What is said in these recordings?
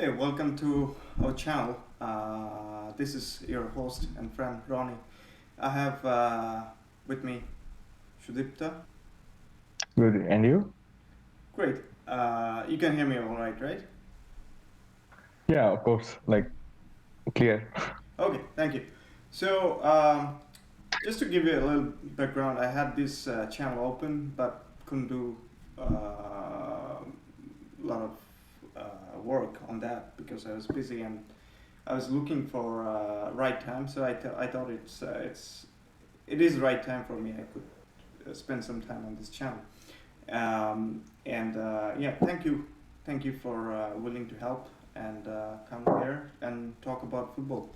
Hey, welcome to our channel. This is your host and friend Ronnie. I have with me Shudipta. Good. And you? Great. You can hear me all right, right? Yeah, of course. Like clear. Okay, thank you. So, just to give you a little background, I had this channel open but couldn't do a lot of work on that because I was busy and I was looking for right time. So I thought it is right time for me. I could spend some time on this channel. Yeah, thank you for willing to help and come here and talk about football,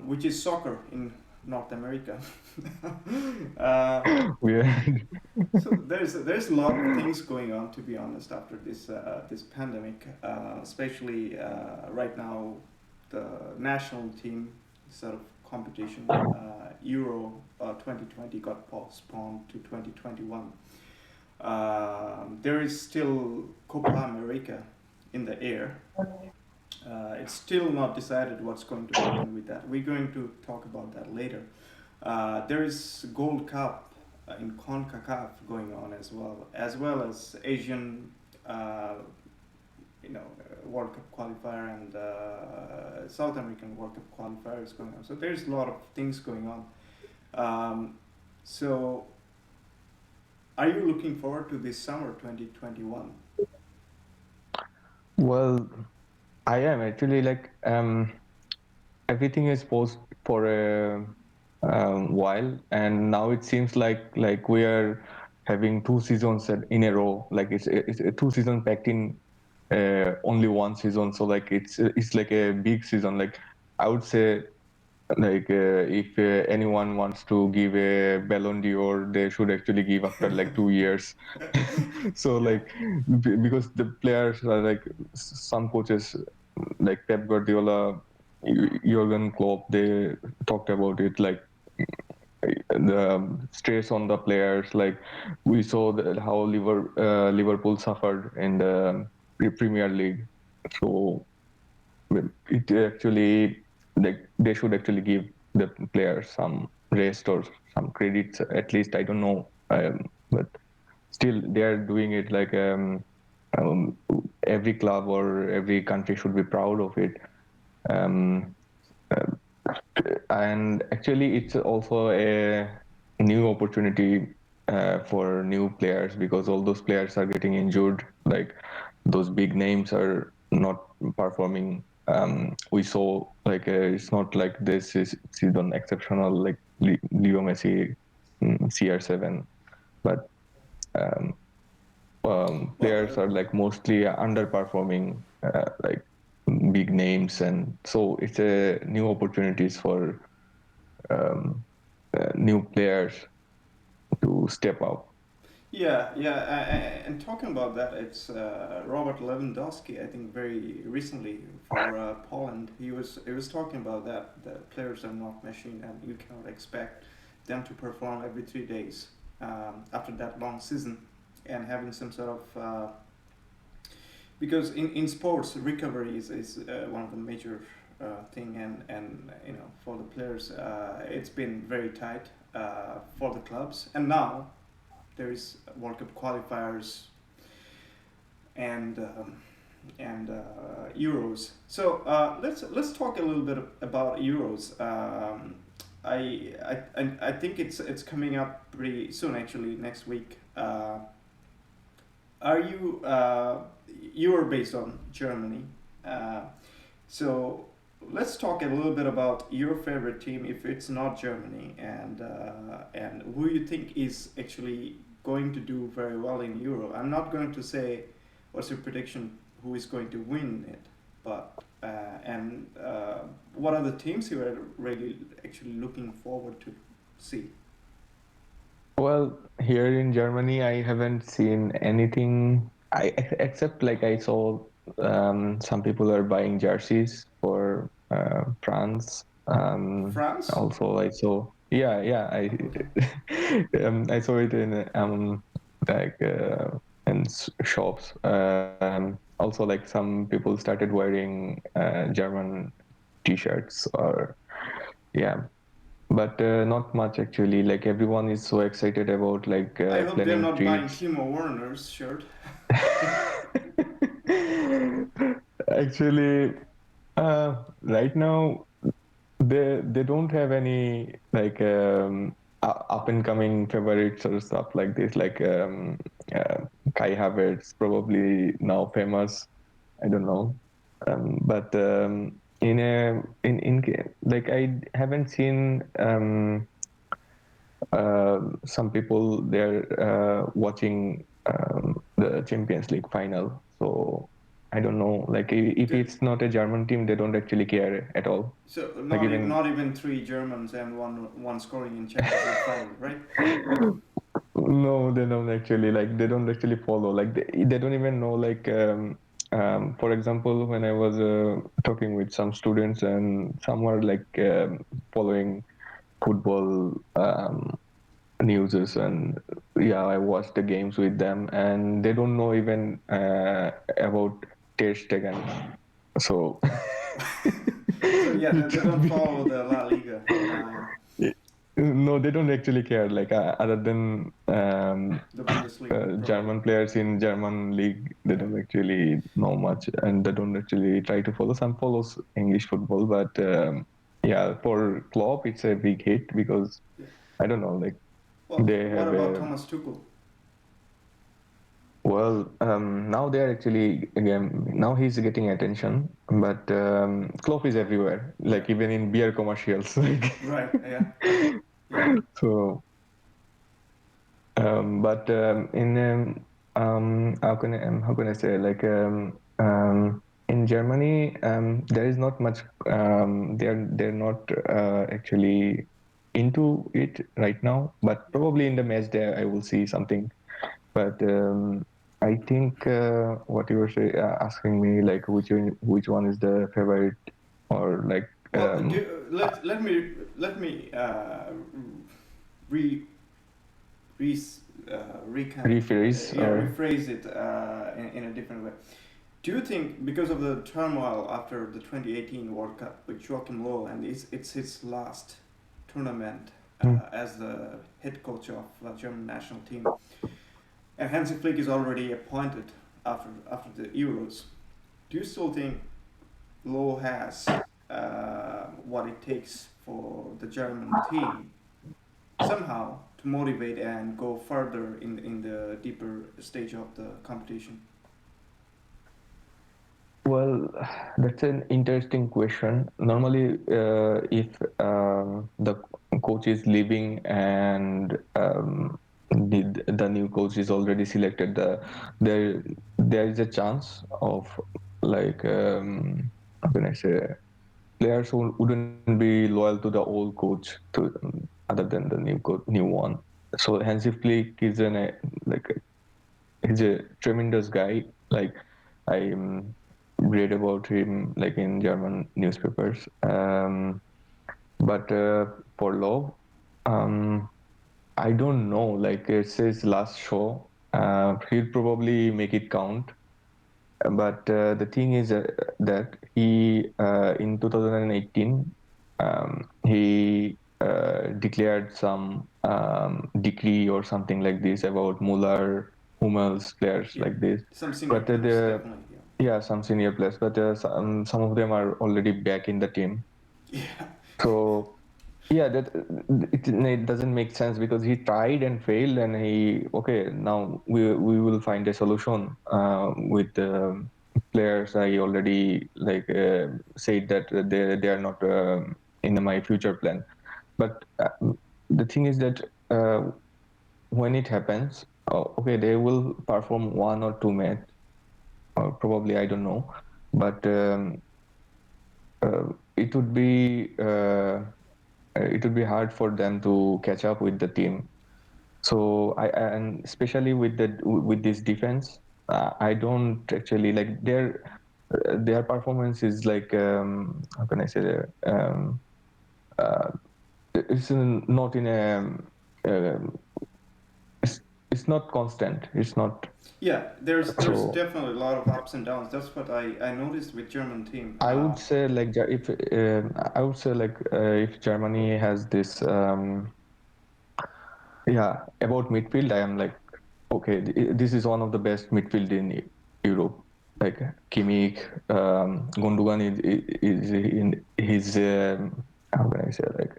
which is soccer in North America. uh, Weird. so there's a lot of things going on, to be honest, after this pandemic, especially right now, the national team sort of competition, Euro 2020 got postponed to 2021. There is still Copa America in the air. It's still not decided what's going to happen with that. We're going to talk about that later. There is Gold Cup in CONCACAF going on as well as Asian, World Cup qualifier and South American World Cup qualifier is going on. So there's a lot of things going on. So, are you looking forward to this summer 2021? Well, I am actually everything is paused for a while, and now it seems like we are having two seasons in a row. Like it's two seasons packed in only one season. So like it's like a big season. Like I would say if anyone wants to give a Ballon d'Or, they should actually give after like 2 years. So like because the players are like some coaches like Pep Guardiola, Jurgen Klopp, they talked about it like the stress on the players. Like we saw how Liverpool suffered in the Premier League. So it actually like they should actually give the players some rest or some credits at least. I don't know, but still they are doing it um, every club or every country should be proud of it. um, and actually it's also a new opportunity for new players because all those players are getting injured. Like those big names are not performing. We saw it's not like this is season exceptional like Leo Messi, CR7, but um, Well, players are like mostly underperforming, like big names, and so it's a new opportunities for um, new players to step up. And talking about that, it's Robert Lewandowski. I think very recently for Poland, he was talking about that the players are not machine, and you cannot expect them to perform every 3 days after that long season, and having some sort of because in sports recovery is one of the major thing, and for the players it's been very tight for the clubs, and now there is World Cup qualifiers and Euros. So let's talk a little bit about Euros. I think it's coming up pretty soon, actually next week. Are you you are based on Germany, uh, so let's talk a little bit about your favorite team if it's not Germany, and who you think is actually going to do very well in Euro. I'm not going to say what's your prediction who is going to win it, but and what are the teams you are really actually looking forward to see? Well, here in Germany, I haven't seen anything. Except like I saw some people are buying jerseys for France. France? Also, I saw yeah Okay. I saw it in like in shops. also like some people started wearing German t-shirts or yeah, but not much actually. Like everyone is so excited about like I hope they're planning not buying trips. Timo Werner's shirt. Actually, right now they don't have any like up and coming favorites or stuff like this. Like Kai Havertz, probably now famous. I don't know, but like I haven't seen some people they're watching the Champions League final. So I don't know. Like if The- it's not a German team, they don't actually care at all. So Like even not even three Germans and one scoring in Champions League final, right? no, they don't actually like they don't actually follow. Like they don't even know like for example, when I was talking with some students and some were like following football newses and yeah, I watched the games with them and they don't know even about Ter Stegen. So So yeah, it they would don't follow be the La Liga. no, they don't actually care. Like other than The Bundesliga, probably. German players in German league, they Yeah. don't actually know much, and they don't actually try to follow. Some follows English football, but yeah, for Klopp, it's a big hit because Yeah. I don't know, like Well, they what have about a Thomas Tuchel? well. Now they are actually again. Now he's getting attention, but Klopp is everywhere, Yeah. like even in beer commercials. Like Right. Yeah. Yeah. so but in how can I say like in Germany there is not much they're not actually into it right now, but Yeah. probably in the match there I will see something. But I think what you were asking me like which one is the favorite or like Well, let me re re recant referees yeah, or rephrase it in a different way. Do you think because of the turmoil after the 2018 World Cup with Joachim Low and it's his last tournament Hmm. as the head coach of the German national team, and Hansi Flick is already appointed after the Euros, do you still think Low has what it takes for the German team somehow to motivate and go further in the deeper stage of the competition? Well, that's an interesting question. Normally, if the coach is leaving and the new coach is already selected, there is a chance of like how can I say players who wouldn't be loyal to the old coach to other than the new one. So Hansi Flick is like he's a tremendous guy. Like I read about him like in German newspapers. But for Love, um, I don't know. Like it's his last show. He'll probably make it count. But the thing is that he in 2018 he declared some decree or something like this about Muller, Hummels players Yeah, like this. some senior But players definitely. yeah, some senior players, but some of them are already back in the team. Yeah. So yeah, that it doesn't make sense because he tried and failed, and he okay now we will find a solution with the players. I already like said that they are not in my future plan. But the thing is that when it happens, okay, they will perform one or two match, or probably I don't know, but it would be it would be hard for them to catch up with the team. So and especially with this defense, I don't actually like their performance is like how can I say that uh, it's not in a um, it's, it's not constant. It's not. Yeah, there's So definitely a lot of ups and downs. That's what I noticed with German team. I would say like if I would say like if Germany has this yeah, about midfield, I am like, okay, this is one of the best midfield in Europe. Like Kimmich, Gundogan is in his how can I say, like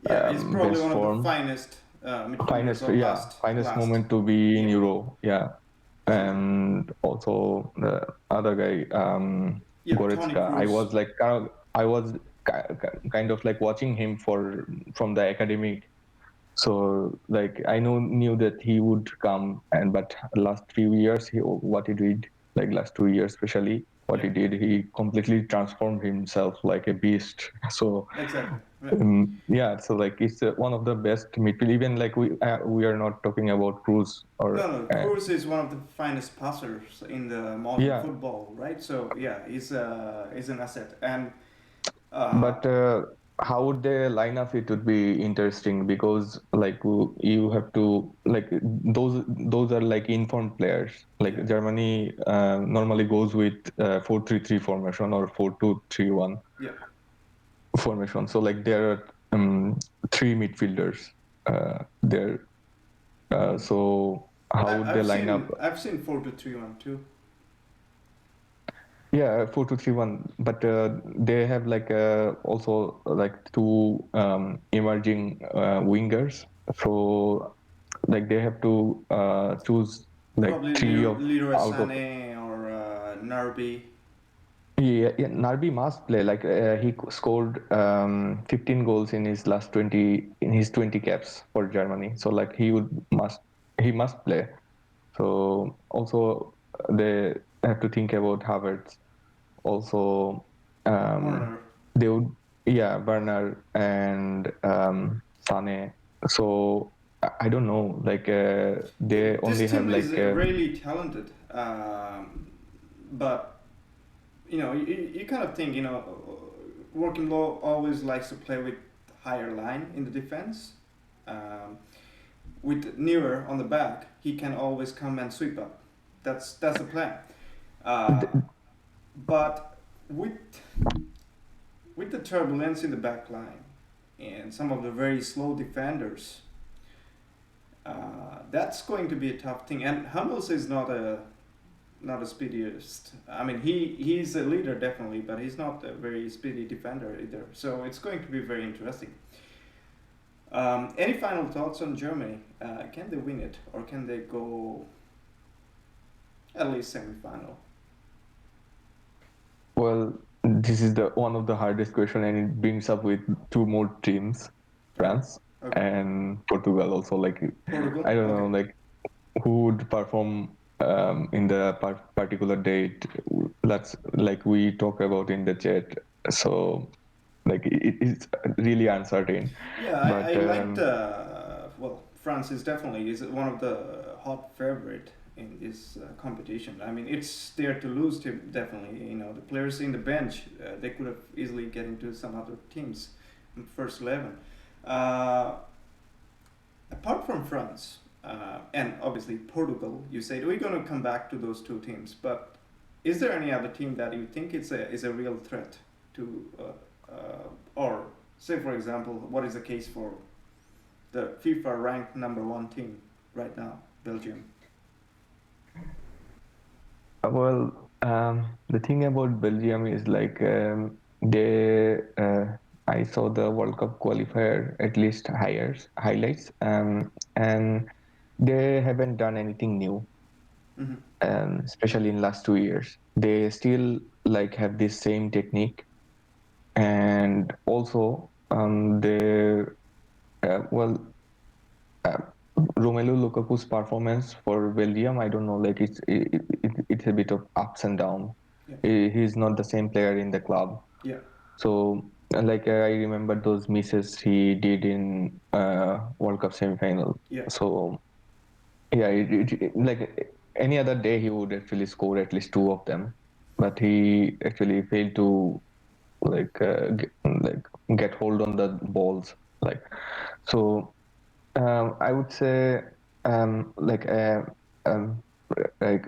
Yeah, he's probably best one of the form, finest midfielders of finest last. moment to be in Yeah. Euro. Yeah, So and also the other guy, yeah, Tony Goretzka. Cruz. I was kind of like watching him from the academy, so like I knew that he would come, and but last few years what he did, like last 2 years especially, what Yeah, he did, he completely transformed himself like a beast. So exactly. Yeah. yeah, so like it's one of the best midfield. Even like we are not talking about Cruz No, or no, Cruz is one of the finest passers in the modern yeah, football, right? So yeah, he's an asset, and but how would they line up? It would be interesting because like you have to like those are like informed players. yeah, Like Germany normally goes with 4-3-3 formation or 4-2-3-1 yeah. formation. So like there are three midfielders there. So how would they line up? I've seen 4-2-3-1 too. Yeah, 4-2-3-1. But they have like also like two emerging wingers. So like they have to choose like Probably three of Leroy out of. Sané or Narby. Yeah, yeah, Narby must play. Like he scored 15 goals in his last 20 in his 20 caps for Germany. So like he must play. So also they have to think about Havertz. Also, Warner. they would, yeah, Bernard and Sane. So I don't know, like they This only have team is like really talented, but you kind of think Working Law always likes to play with higher line in the defense. Um, with Neuer on the back, he can always come and sweep up. That's the plan. Uh, th- but with with the turbulence in the back line and some of the very slow defenders, that's going to be a tough thing. And Hummels is not a speediest. I mean, he's a leader definitely, but he's not a very speedy defender either. So it's going to be very interesting. Any final thoughts on Germany? Can they win it, or can they go at least semi-final? well, this is the one of the hardest question, and it brings up with two more teams, Okay, France okay. and Portugal. Also, like Portugal. I don't Okay. know, like who would perform in the particular date. That's like we talk about in the chat. So like it's really uncertain. Yeah, But I liked. Well, France is one of the hot favorite in this competition. I mean, it's there to lose. Definitely, the players in the bench, they could have easily get into some other teams, first 11. Uh, Apart from France and obviously Portugal, you said we're going to come back to those two teams. But is there any other team that you think is a real threat to, or say for example, what is the case for the FIFA ranked number one team right now, Belgium? the thing about Belgium is like they. I saw the World Cup qualifier at least highlights, and they haven't done anything new, Mm-hmm. especially in last 2 years. They still like have this same technique, and also they well uh, Romelu Lukaku's performance for Belgium, I don't know, like it's a bit of ups and downs. Yeah, He's not the same player in the club. yeah, So, like I remember those misses he did in World Cup semi-final. yeah, So, yeah, like any other day he would actually score at least two of them, but he actually failed to like get hold on the balls. Like so, I would say like like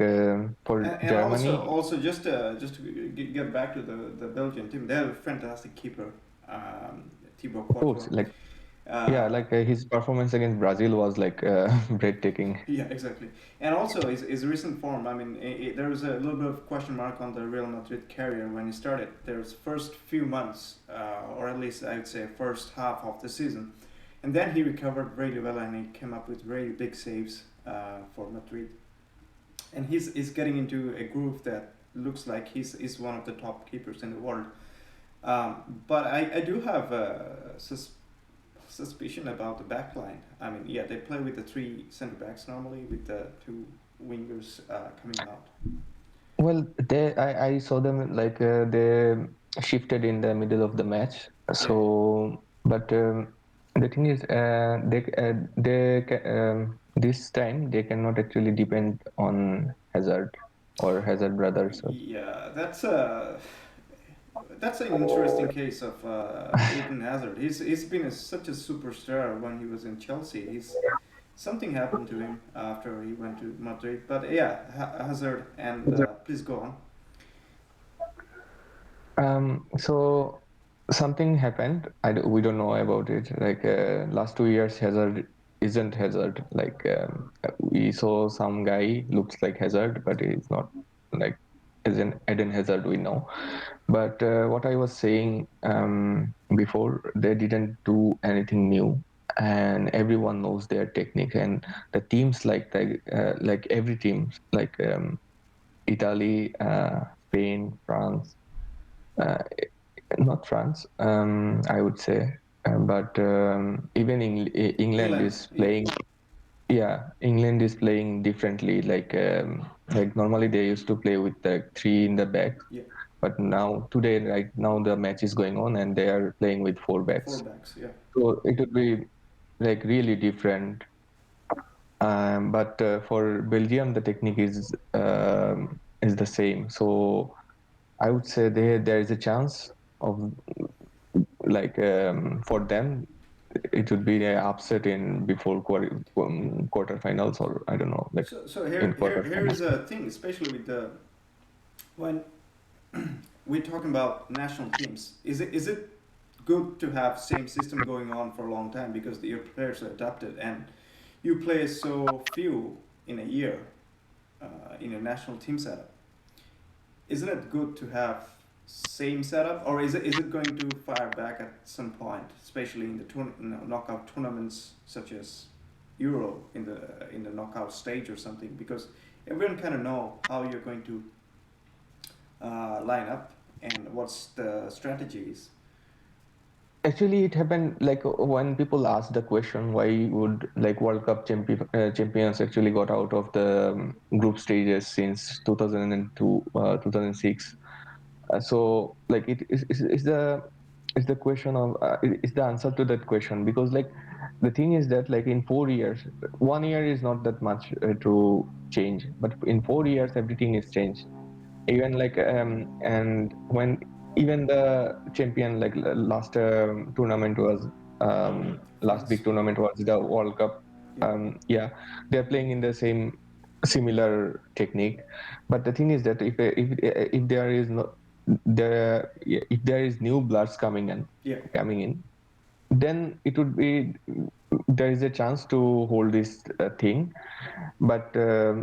for And Germany. just to get back to the Belgian team, they have a fantastic keeper, Thibaut Of course, Courtois. like yeah, Uh, like his performance against Brazil was like breathtaking. yeah, exactly. And also his recent form. I mean, there was a little bit of question mark on the Real Madrid career when he started. There's first few months, or at least I would say first half of the season, and then he recovered really well and he came up with really big saves for Madrid. And he's getting into a groove that looks like he's one of the top keepers in the world. But I do have a suspicion about the back line. I mean, yeah, they play with the three center backs normally, with the two wingers coming out. Well, I saw them like they shifted in the middle of the match. Yeah, So, but the thing is, this time they cannot actually depend on Hazard or Hazard brothers. yeah, that's an interesting case of Eden Hazard. He's been such a superstar when he was in Chelsea. He's something happened to him after he went to Madrid. But yeah, Hazard and please go on. So something happened. We don't know about it. Like last 2 years, Hazard isn't Hazard. Like we saw some guy looks like Hazard, but he's not. Like isn't Eden Hazard we know. But what I was saying before, they didn't do anything new, and everyone knows their technique. And the teams like every team, like Italy, Spain, France. Uh, Not France, I would say, but even England England, is yeah, playing. Yeah, England is playing differently. Like normally they used to play with the three in the back, yeah, but now today, right now, the match is going on and they are playing with four four backs. backs, yeah. So it would be like really different. But for Belgium, the technique is the same. So I would say there is a chance of like for them it would be an upset in before quarterfinals, or I don't know, like So in here quarterfinals. is a thing, especially with the when we're talking about national teams. Is it good to have same system going on for a long time because your players are adapted and you play so few in a year in a national team setup? Isn't it good to have same setup, or is it going to fire back at some point, especially in the knockout tournaments such as Euro in the knockout stage or something? Because everyone kind of know how you're going to line up and what's the strategies. Actually, it happened like when people ask the question why would like World Cup champions actually got out of the group stages since 2002, 2006. So like is the question of is the answer to that question, because like the thing is that like in 4 years, 1 year is not that much to change, but in 4 years everything is changed. Even like and when even the champion like last tournament was last France, big tournament was the World Cup. yeah. Yeah, they're playing in the same similar technique, but the thing is that if there is no there if there is new bloods Yeah. coming in, then it would be there is a chance to hold this thing. But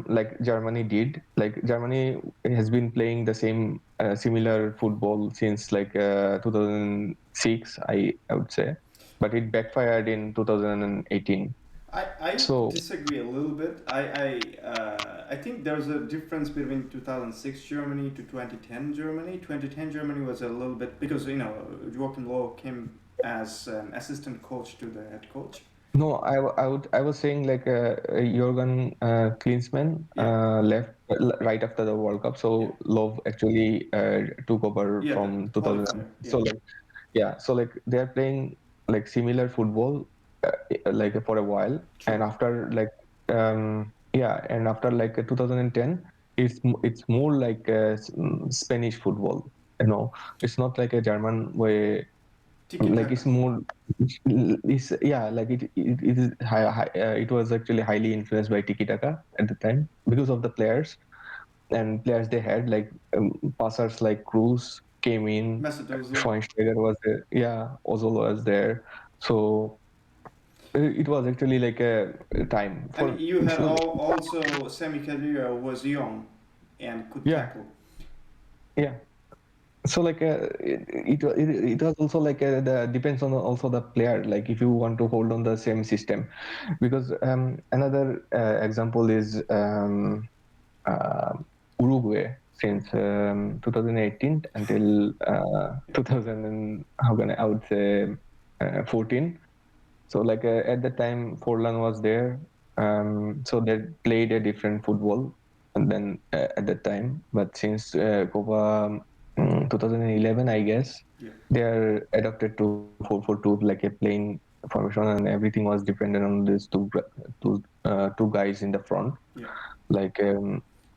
like Germany did, like Germany has been playing the same similar football since like 2006, I would say, but it backfired in 2018. I So disagree a little bit. I think there's a difference between 2006 Germany to 2010 Germany. 2010 Germany was a little bit because Joachim Low came as an assistant coach to the head coach. no, I was saying like Jurgen Klinsmann Yeah, left right after the World Cup, yeah, so Love actually took over yeah. The from 2000. qualifier. Yeah, So like yeah, so like they're playing like similar football like for a while, and true. after like yeah, and after like 2010, it's more like Spanish football. You know, it's not like a German way Tiki like taka. it's more it's yeah like it is it was actually highly influenced by tiki taka at the time because of the players and players they had like passers like Cruz came in, Mesut Ozil. Schweinsteiger was there, yeah, Ozil was there, so it was actually like a time And for you had so also Sami Khedira was young and could yeah tackle. yeah so like it was also like the depends on also the player like if you want to hold on the same system because another example is uh, Uruguay since 2018 until 2000 and how can I would say 14. So like at the time Forlan was there, so they played a different football and then at that time. But since Copa 2011, I guess Yeah, they are adapted to 4-4-2 like a plain formation and everything was dependent on these two guys in the front. yeah, Like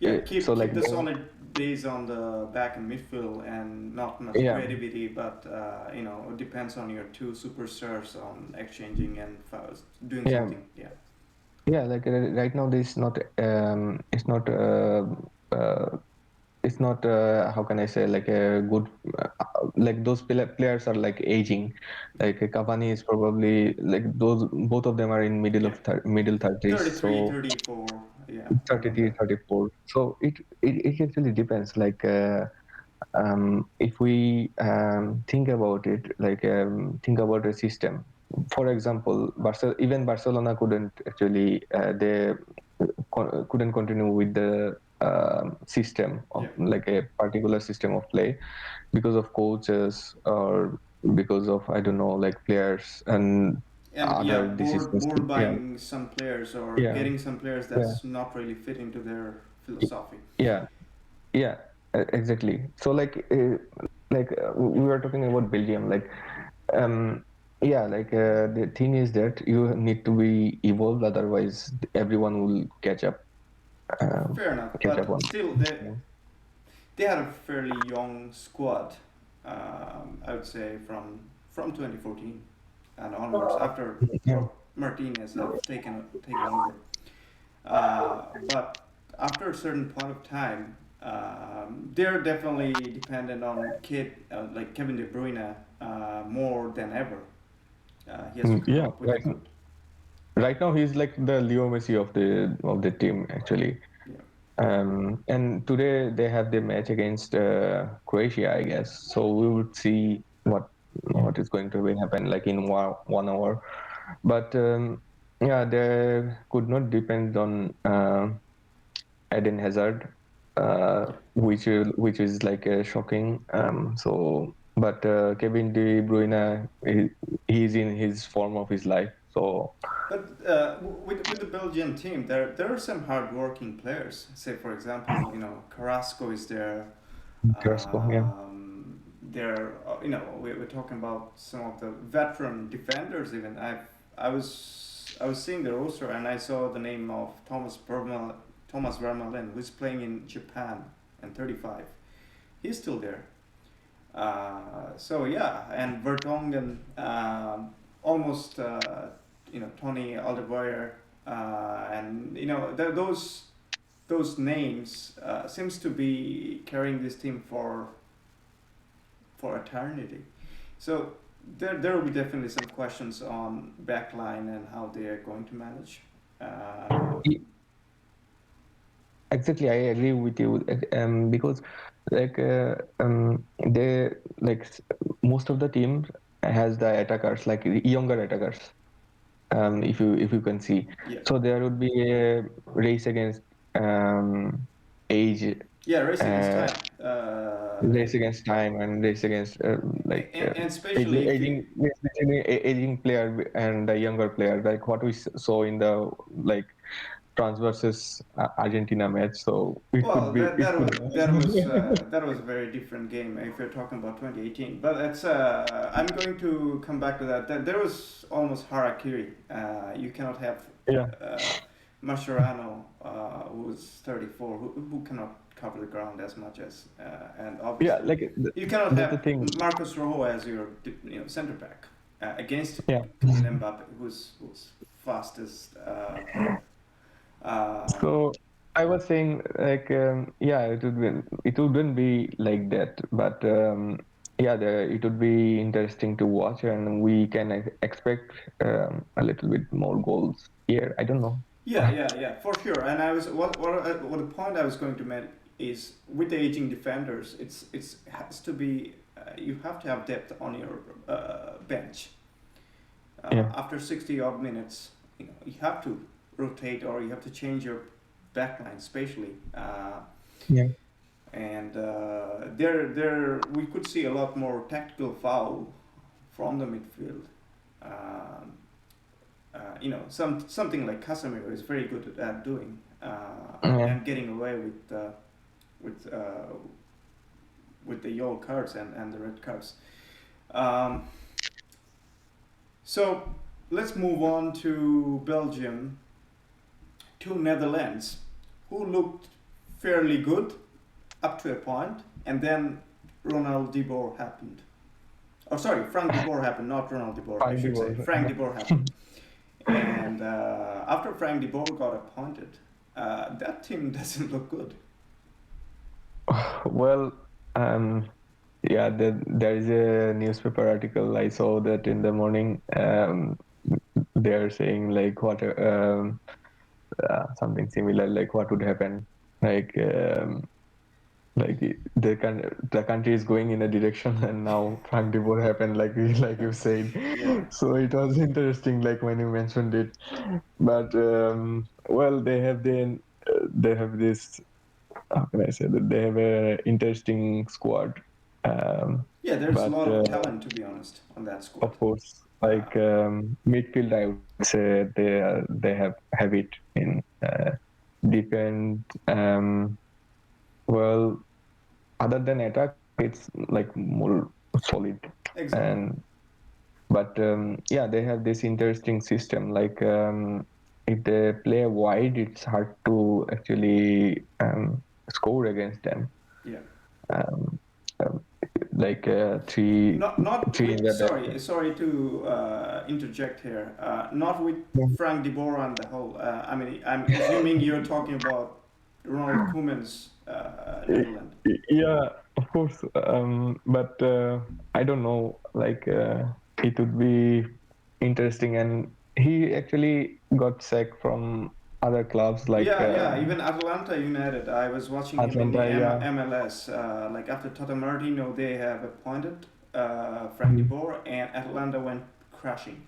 yeah. so Keep like the solid base on the back and midfield, and not much yeah creativity. But it depends on your two superstars on exchanging and doing yeah something. Yeah, yeah like right now there's not uh, it's not how can I say like a good like those players are like aging like Cavani is probably like those both of them are in middle yeah. of middle 30s 33, so 34. Yeah, around 33 there. 34 so it actually depends like if we think about it like think about a system for example even Barcelona couldn't actually they couldn't continue with the system of Yeah, like a particular system of play because of coaches or because of I don't know like players and and yeah, other board decisions. board Yeah, buying some players or yeah, getting some players yeah, that's not really fit into their philosophy. yeah, yeah. Exactly. So we were talking about Belgium. Um, yeah, the thing is that you need to be evolved, otherwise everyone will Fair enough, catch up but on. still, they had a fairly young squad. I would say from 2014 and onwards, after Yeah, Martinez have taken over. But after a certain point of time, they're definitely dependent on like Kevin De Bruyne more than ever. He has to come yeah. up with the goal. Right now he's like the Leo Messi of the team actually. Yeah, And today they have the match against Croatia, I guess. So we would see yeah. what is going to be happen like in 1 hour. But yeah, they could not depend on Eden Hazard, Yeah. which is like shocking. But Kevin De Bruyne, he's in his form of his life. So But with the Belgian team, there are some hardworking players. Say for example, Carrasco is there. Carrasco, yeah, We're talking about some of the veteran defenders. Even I was seeing the roster and I saw the name of Thomas Vermaelen, who's playing in Japan and 35. He's still there. So yeah, and Vertonghen, almost Tony Alderweireld, and those names seems to be carrying this team for eternity. So there will be definitely some questions on backline and how they are going to manage. Uh, exactly. I agree with you. Because like they like most of the teams has the attackers like younger attackers. If you can see, yeah, so there would be a race against age, yeah, race against uh, time. race against time, and race against And especially if you, aging player and the younger player, like what we saw in the like France versus Argentina match. So well, it could. that was a very different game if you're talking about 2018. But I'm going to come back to that. There was almost harakiri. You cannot have Yeah, Mascherano who's 34, who cannot cover the ground as much as, and Yeah, obviously like you cannot that's the have thing. Marcus Rojo as your center back against Yeah. Kylian Mbappe, who's fastest player. So I was saying like yeah, it wouldn't be like that, but yeah, it would be interesting to watch, and we can expect a little bit more goals here. I don't know. Yeah, for sure. And I was what the point I was going to make is with the aging defenders, it has to be you have to have depth on your bench. Yeah. After 60 odd minutes, you have to rotate or you have to change your backline, especially. Yeah. And there we could see a lot more tactical foul from the midfield. Um, something like Casemiro is very good at doing Yeah. and getting away with uh, with the yellow cards and the red cards. Um, so let's move on to Belgium, to Netherlands, who looked fairly good up to a point, and then Ronald de Boer happened. Oh, sorry, Frank de Boer happened, not Ronald de Boer, I Fine, should say. Frank de Boer happened. And after Frank de Boer got appointed, that team doesn't look good. Well, yeah, there is a newspaper article I saw that in the morning. They're saying like something similar, like what would happen, like like the country is going in a direction, and now Frank de Boer happened, like you said. Yeah. So it was interesting, like when you mentioned it. But well, they have this. How can I say that they have a interesting squad. Um, Yeah, there's a but lot of talent, to be honest, on that squad. of course, like midfield, I would say they have it in defense. Well, other than attack, it's like more solid. Exactly. And but yeah, they have this interesting system. Like if they play wide, it's hard to actually score against them. Yeah. Um, um, like three Not three in with the sorry to interject here. Not with back. Frank de Boer on the whole. I mean, I'm assuming you're talking about Ronald Koeman's Netherlands. Yeah, of course. But I don't know. Like it would be interesting, and he actually got sacked from other clubs like Yeah. Even Atlanta United. I was watching him in the Atlanta. Yeah. MLS. Like after Tata Martino, they have appointed Frank de Boer, and Atlanta went crashing,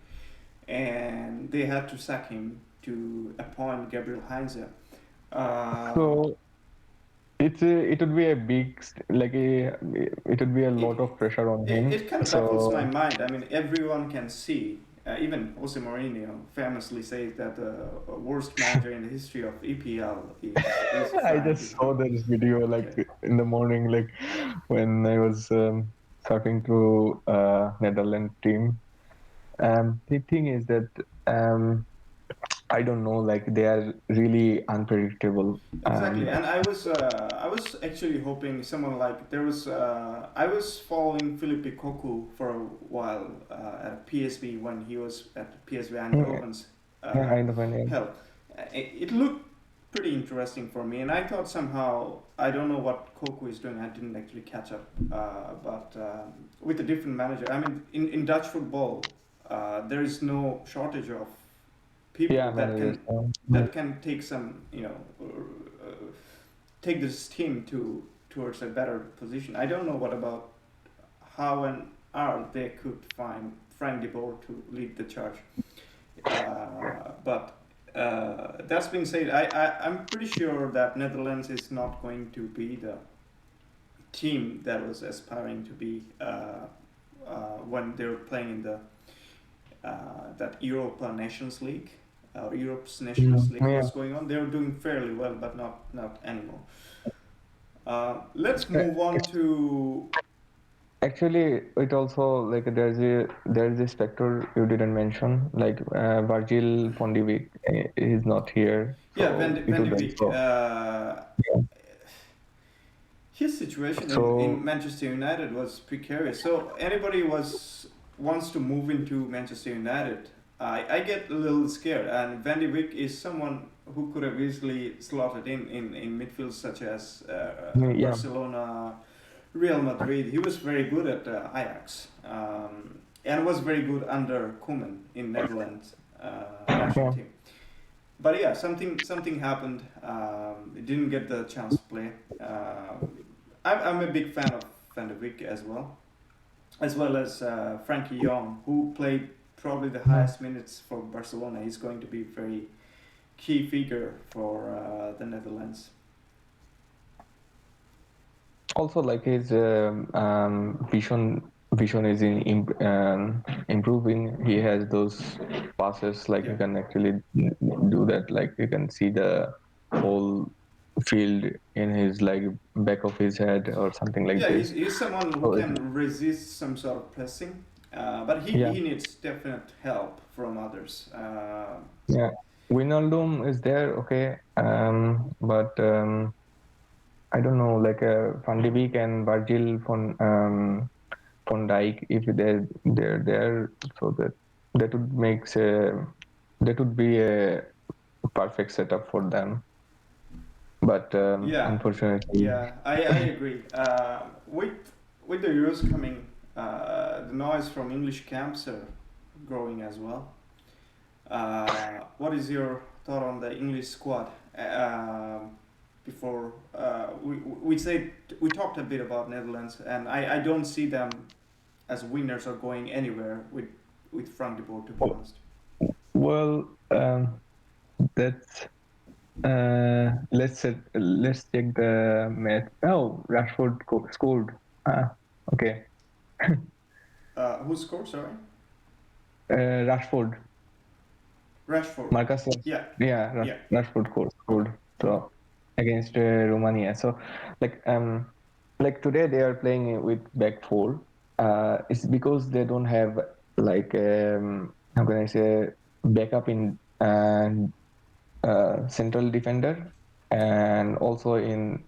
and they had to sack him to appoint Gabriel Heinze. Uh, So it would be a big it would be a lot it, of pressure on him. it kind of baffles my So mind. I mean, everyone can see. Even Jose Mourinho famously says that the worst manager in the history of EPL is I Frank de just Boer. saw this video like Okay. in the morning, like when I was surfing through Netherlands team. The thing is that I don't know, like they are really unpredictable. Exactly, and I was actually hoping someone like there was I was following Philippe Cocu for a while at PSV when he was at PSV Yeah, Eindhoven's uh, kind of an help. It looked pretty interesting for me, and I thought somehow I don't know what Cocu is doing. I didn't actually catch up, but with a different manager. I mean, in Dutch football, there is no shortage of people yeah, managers. that can take some take this team towards a better position. I don't know what about how and how they could find Frank de Boer to lead the charge. But that's being said, I'm pretty sure that Netherlands is not going to be the team that was aspiring to be when they were playing in the that Europa Nations League. Europe's Nations League Yeah. was going on. They were doing fairly well, but not anymore. Let's Uh, move on to Actually, it also like there's this factor you didn't mention, like Virgil van de Beek is not here, Yeah, so it Van would de Beek. also yeah. His situation in So Manchester United was precarious. So anybody was wants to move into Manchester United, I get a little scared. And Van de Beek is someone who could have easily slotted in midfield such as yeah, Barcelona, Real Madrid. He was very good at Ajax, and was very good under Koeman in Netherlands national yeah. team. But yeah, something happened. He didn't get the chance to play. I'm a big fan of Van de Beek as well as Frankie Young, who played probably the Mhm. highest minutes for Barcelona. He's going to be a very key figure for the Netherlands. Also, like his vision is improving. He has those passes, like Yeah, he can actually do that. Like you can see the whole field in his like back of his head or something like yeah, this. he's someone who So can resist some sort of pressing, but yeah, he needs definite help from others. yeah. Wijnaldum is there, okay, but I don't know, like Van de Beek and Virgil von Dijk, if they're there, so that would makes that would be a perfect setup for them. But Yeah, unfortunately, yeah, I agree. With the Euros coming, the noise from English camps are growing as well. What is your thought on the English squad? Before we talked a bit about Netherlands, and I don't see them as winners or going anywhere with Frank de Boer, to be honest. well, that's let's check the match. Oh, Rashford scored. Ah, okay. Who scored? Sorry, Rashford, Rashford. Marcus. Yeah, Yeah, yeah. Rashford Okay, scored. okay. So against Romania. So like like today they are playing with back four. It's because they don't have like how can I say backup in central defender, and also in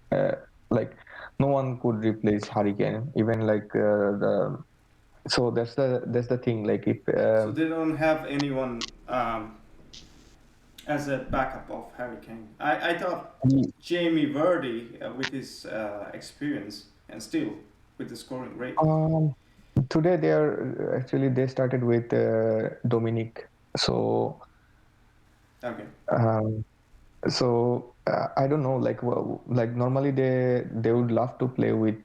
like no one could replace Hurricane. Even like the so that's the thing. Like if So they don't have anyone as a backup of Harry Kane. I thought Jamie Vardy, with his experience and still with the scoring rate. um, today they are actually they started with Dominic. So Okay. um, I don't know. Like like normally they would love to play with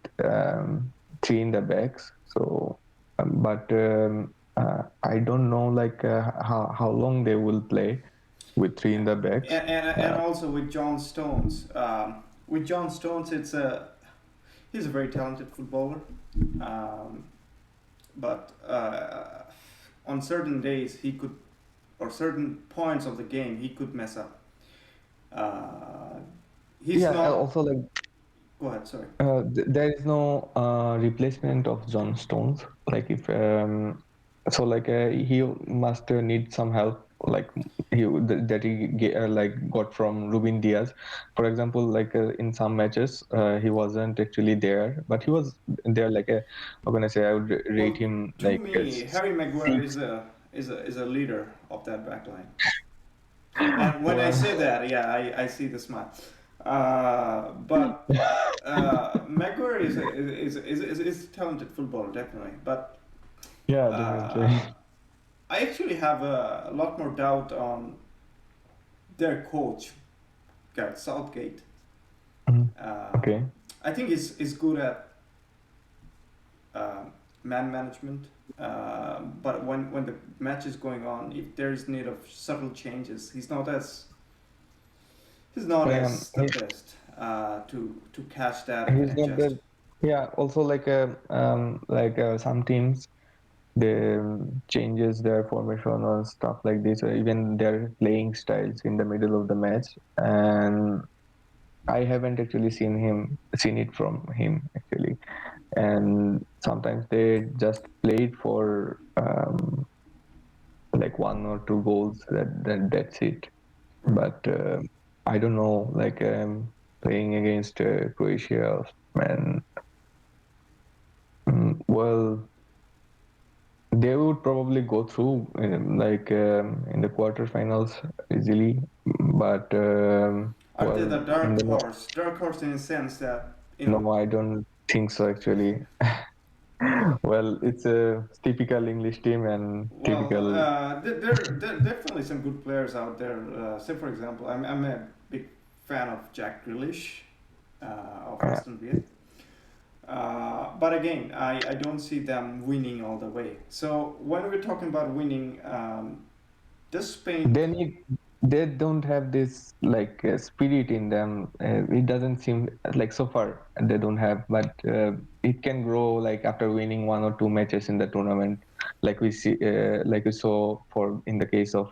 three in the backs. So but I don't know like how long they will play with three in the backs. And also with John Stones. With John Stones, he's a very talented footballer, um, but on certain days he could, or certain points of the game, he could mess up. Uh, he's Yeah, not. also like Go ahead. Sorry. there is no replacement of John Stones. Like if so, like he must need some help, like that he like got from Ruben Diaz, for example. Like in some matches, he wasn't actually there, but he was there. Like how can I say? I would rate Well, him to like me, Harry Maguire six. is a leader of that back line. And when I say Well, that, yeah, I see the smile. But Maguire is a talented footballer, definitely. But yeah, definitely. uh, I actually have a lot more doubt on their coach, Gareth Southgate. Mhm. Um, Okay. I think he's good at man management. But when the match is going on, if there is need of subtle changes, he's not Um, as the best to catch that and he's not adjust. the yeah. Also, like some teams they changes their formation or stuff like this, or even their playing styles in the middle of the match. And I haven't actually seen it from him actually. And sometimes they just played for like 1 or 2 goals. That's it. Right. But I don't know, like playing against Croatia, and well, they would probably go through like in the quarterfinals easily. But Are they the in dark the horse? Dark horse in the sense that, no, I don't think so actually. Well, it's a typical English team and well, typical. there are definitely some good players out there. Say, for example, I'm a big fan of Jack Grealish of Uh, Aston Villa. But again, I don't see them winning all the way. So when we're talking about winning, does Spain? they need. They don't have this like spirit in them. It doesn't seem like so far they don't have, but it can grow like after winning 1 or 2 matches in the tournament, like we see, like we saw for in the case of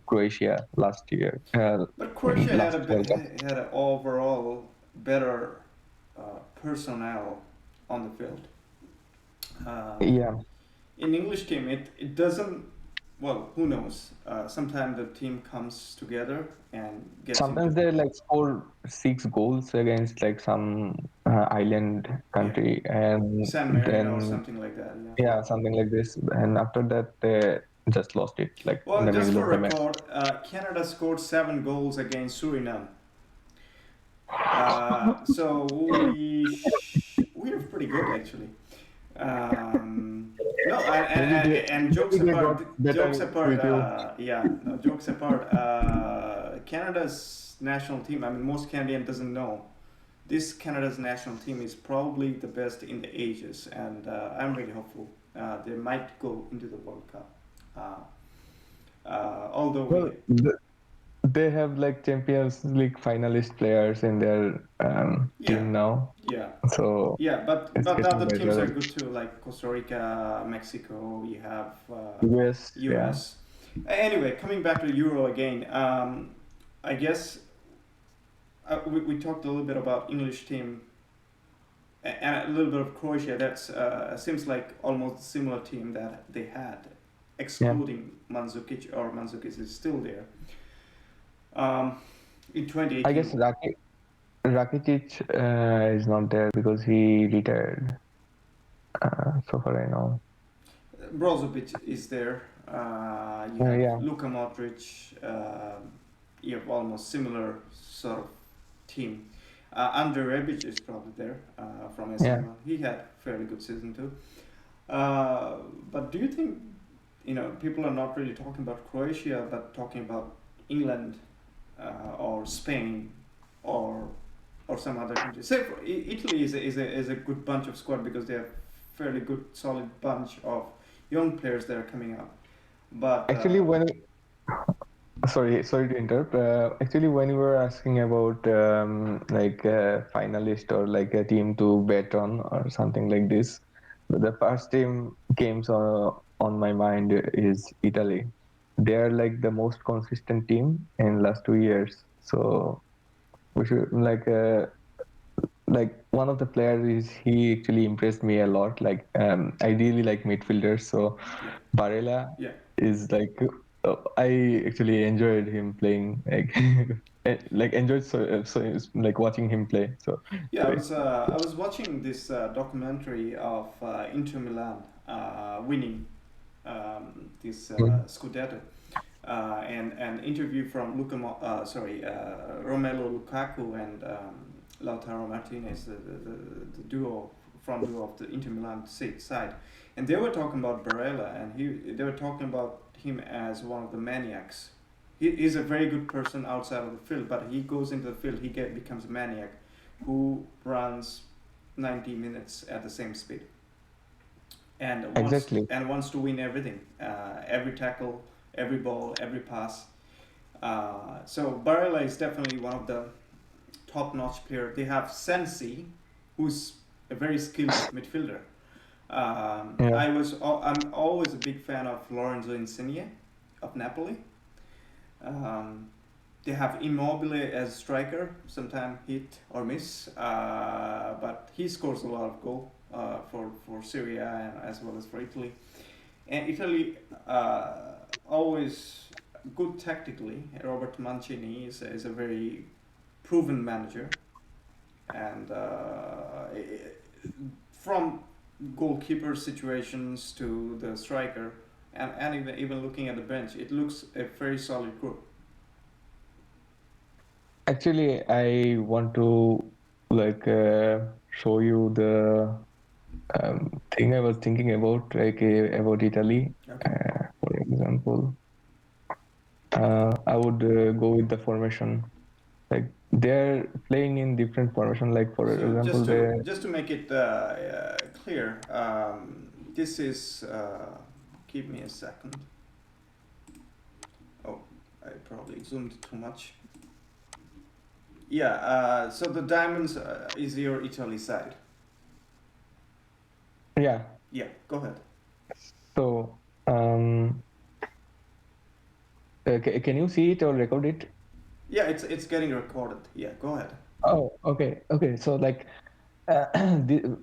Croatia last year, But in Croatia had last World Cup. had an overall better personnel on the field. Um, Yeah, in English team, it doesn't. Well, who knows? Sometimes the team comes together and gets into sometimes they like score 6 goals against like some island yeah country, and San Marino or then something like that. Yeah. yeah, something like this, and after that they just lost it like in Well, the just middle for of the match. record, Canada scored 7 goals against Suriname. So we're pretty good actually. No, and Maybe they got jokes better apart, with you. yeah, no, jokes apart. Canada's national team. I mean, most Canadian doesn't know this. Canada's national team is probably the best in the ages, and I'm really hopeful they might go into the World Cup. Although Well, we, they have like Champions League finalist players in their yeah, team now, yeah, so yeah, it's but the getting other teams are better. good too, like Costa Rica, Mexico. You have US, yeah, U.S. Anyway, coming back to Euro again, I guess we talked a little bit about English team and a little bit of Croatia. That's seems like almost a similar team that they had, yeah. excluding Mandzukic, or Mandzukic is still there. Um, in I guess 2018, Rakitic is not there because he retired. So far I know. Brozovic is there. You have Yeah, Luka Modric. You have almost similar sort of team. Andre Rebic is probably there from AC yeah. Milan. He had fairly good season too. Uh, but do you think people are not really talking about Croatia, but talking about England or Spain or some other country? Say for Italy is a good bunch of squad because they have fairly good solid bunch of young players that are coming up. But Actually, when sorry to interrupt. Actually, when you were asking about like a finalist or like a team to bet on or something like this, the first team came on my mind is Italy. They are like the most consistent team in last 2 years. So we should like one of the players is he actually impressed me a lot. Like I really like midfielders. So yeah, Barella yeah, is like I actually enjoyed him playing like like enjoyed so it's like watching him play. So yeah. play. I was watching this documentary of Inter Milan winning this Mm. Scudetto. And an interview from Romelu Lukaku and Lautaro Martinez, the duo, front duo of the Inter Milan side, and they were talking about Barella, and they were talking about him as one of the maniacs. He's a very good person outside of the field, but he goes into the field, becomes a maniac, who runs 90 minutes at the same speed and Exactly. wants to win everything, every tackle, every ball, every pass. So Barella is definitely one of the top-notch player. They have Sensi, who's a very skilled midfielder. Yeah. I'm always a big fan of Lorenzo Insigne of Napoli. Um, they have Immobile as striker, sometimes hit or miss, but he scores a lot of goal. for Syria and as well as for Italy. And Italy always good tactically. Robert Mancini is a very proven manager, and from goalkeeper situations to the striker, and even looking at the bench, it looks a very solid group. Actually, I want to like show you the thing I was thinking about, like about Italy. Okay. For example, I would go with the formation. Like they're playing in different formation. Like for So example, they just to make it clear, this is. Give me a second. Oh, I probably zoomed too much. Yeah. So the diamonds is your Italy side. yeah. Yeah. Go ahead. So um, can you see it or record it? Yeah, it's getting recorded. Yeah. Go ahead. Oh, okay, okay. So like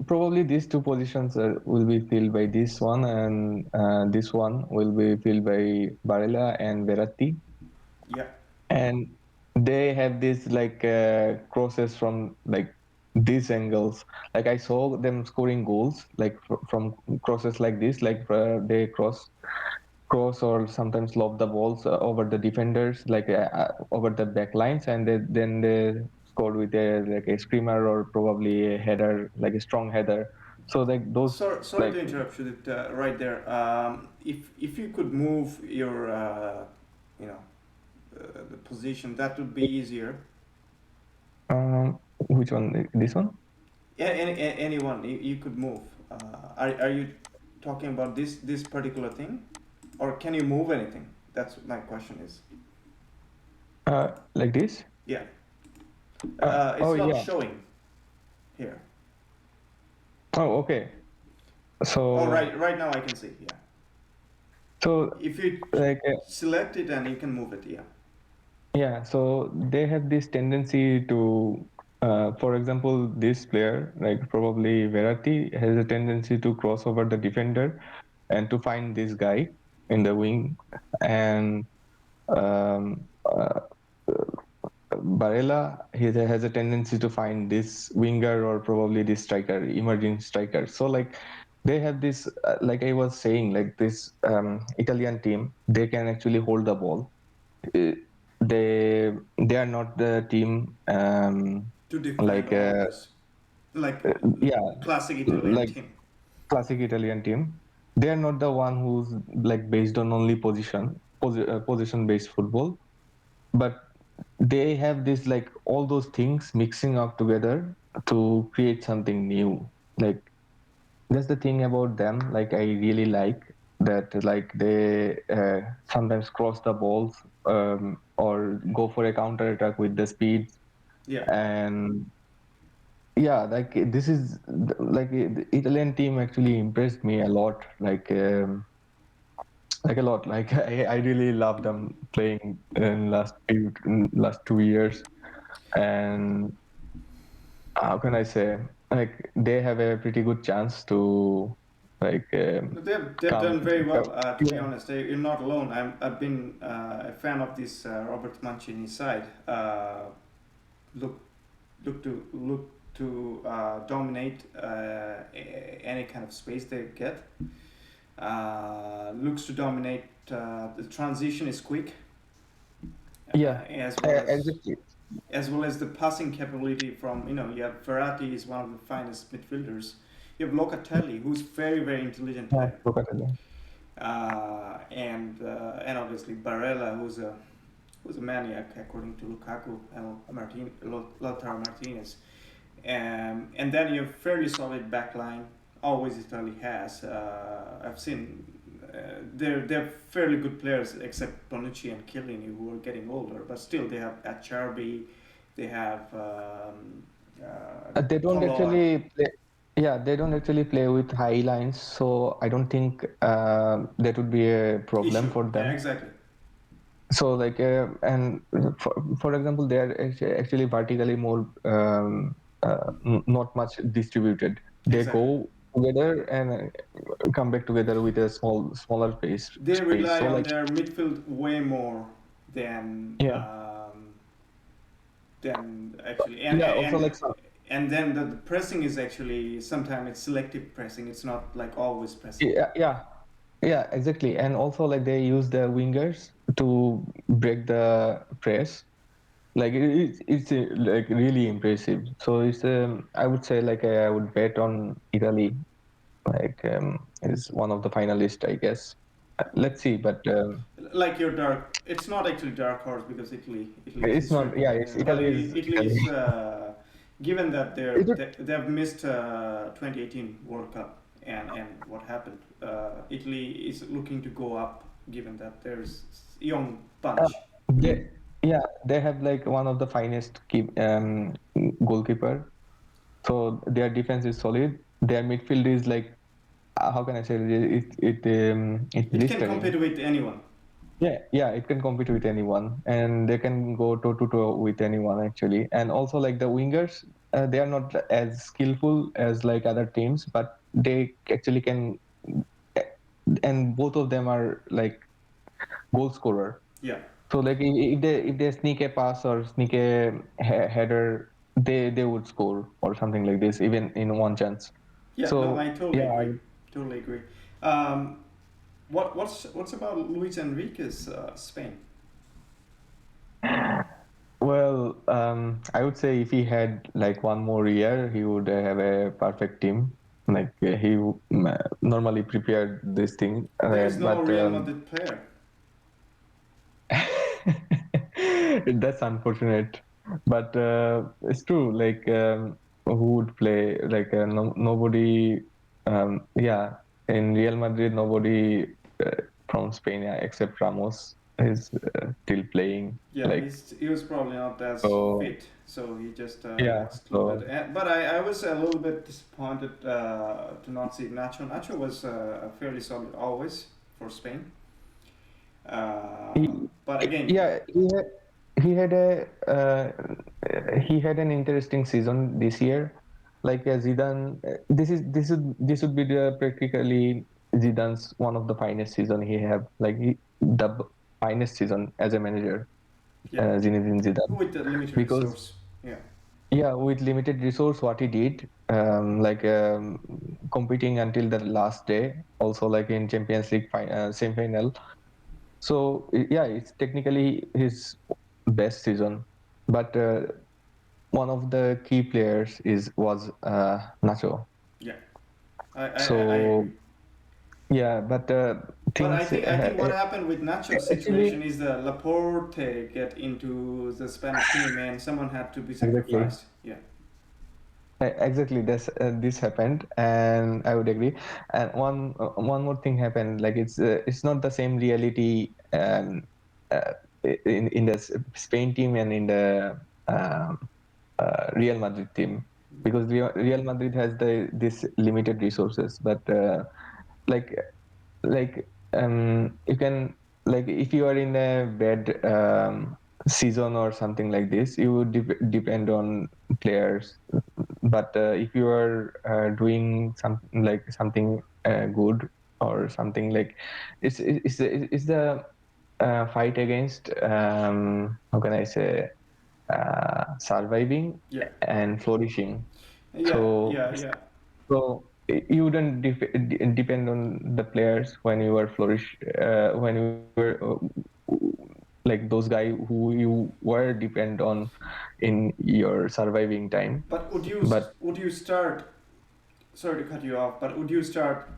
probably these two positions will be filled by this one, and this one will be filled by Barella and Verratti, Yeah. and they have this like crosses from like these angles. Like I saw them scoring goals like from crosses like this, like they cross or sometimes lob the balls over the defenders, like over the back lines, and then they scored with a like a screamer or probably a header, like a strong header. So like those Sorry like to interrupt you right there. If you could move your you know the position, that would be easier. which one? This one? Yeah, anyone you could move. Are you talking about this particular thing, or can you move anything? That's what my question is. Like this? Yeah, Oh it's not yeah. showing here. Oh okay. Oh, So right now I can see. Yeah, so if you like select it and you can move it. Yeah, yeah, so they have this tendency to, for example, this player, like probably Verratti, has a tendency to cross over the defender and to find this guy in the wing. And um, Barella, has a tendency to find this winger or probably this striker, emerging striker. So like they have this, like I was saying, like this Italian team, they can actually hold the ball. Uh, they are not the team to defend like always, like yeah, classic Italian like team. classic Italian team. They are not the one who's like based on only position based football, but they have this like all those things mixing up together to create something new. Like that's the thing about them. Like I really like that. Like they sometimes cross the balls or go for a counter attack with the speed. Yeah. And yeah, like this is like the Italian team actually impressed me a lot. Like a lot. Like I really love them playing in last 2 years. And how can I say, like they have a pretty good chance to like No, they've come. done very well. To be Yeah, honest, you're not alone. I've been a fan of this Robert Mancini side. Look look to dominate any kind of space they get. Looks to dominate. The transition is quick, yeah, as well exactly. as well as the passing capability from you have Verratti is one of the finest midfielders. You have Locatelli, who's very intelligent Yeah, player, look at it. and obviously Barella, who's a maniac according to Lukaku and Lautaro Martinez. And then you have fairly solid backline. Always Italy has. I've seen they're fairly good players, except Bonucci and Chiellini, who are getting older. But still, they have Acerbi, they have They don't Tolo. actually play. Yeah, they don't actually play with high lines, so I don't think that would be a problem Issue. for Yeah, them. exactly, So like and for example, they are actually vertically more not much distributed. They exactly. go together and come back together with a smaller They space. rely So on like their midfield way more than yeah, um, than actually, yeah. Also like and then the pressing is actually sometimes it's selective pressing. It's not like always pressing. yeah, yeah, yeah, exactly. And also like they use the wingers to break the press. Like it's like really impressive. So it's I would say like I would bet on Italy. Like is one of the finalists, I guess. Let's see, but Like your dark, it's not actually dark horse because Italy's it's history, not. Yeah, it's but Italy is Italy. Italy's given that It would, they've missed 2018 World Cup and what happened, Italy is looking to go up given that there's young uh, bunch. they, yeah, they have like one of the finest goalkeeper. So their defense is solid. Their midfield is like how can I say it's It can blistering. compete with anyone. Yeah, yeah, it can compete with anyone, and they can go toe to toe with anyone actually. And also like the wingers, they are not as skillful as like other teams, but they actually can. And both of them are like goal scorer. Yeah, So like if they sneak a pass or sneak a header, they would score or something like this, even in one chance. yeah, no, I So totally yeah, agree, totally agree. um, what's about Luis Enrique's Spain? well, I would say if he had like one more year, he would have a perfect team. Like normally prepared this thing, There's no but Real Madrid player. that's unfortunate. But it's true. Like who would play? Like nobody. Yeah, in Real Madrid, nobody from Spain, yeah, except Ramos is still playing. Yeah, Like he was probably not as so, fit, so he just yeah. excluded. So But I was a little bit disappointed to not see Nacho. Nacho was fairly solid always for Spain. he, But again, yeah, he had a he had an interesting season this year. Like Zidane, this would be the practically Zidane's one of the finest season he have. Like the finest season as a manager, yeah, Zinedine Zidane, with the limited because resource. Yeah, yeah, with limited resource, what he did, like competing until the last day, also like in Champions League semi-final. So yeah, it's technically his best season, but one of the key players is was Nacho. yeah, I agree. So yeah, but But things I think what happened with Nacho's situation actually is the Laporte get into the Spanish team and someone had to be exactly sacrificed. Yeah, exactly this happened, and I would agree. And one more thing happened. Like it's not the same reality uh, in the Spain team and in the um, Real Madrid team, because Real Madrid has this limited resources, but like you can, like if you are in a bad season or something like this, you would depend on players. But if you are doing something like something good or something like it's the fight against how can I say surviving yeah, and flourishing. yeah, So yeah, yeah. you wouldn't depend on the players when you were when you were like those guys who you were depend on in your surviving time. But But would you start? Sorry to cut you off, but would you start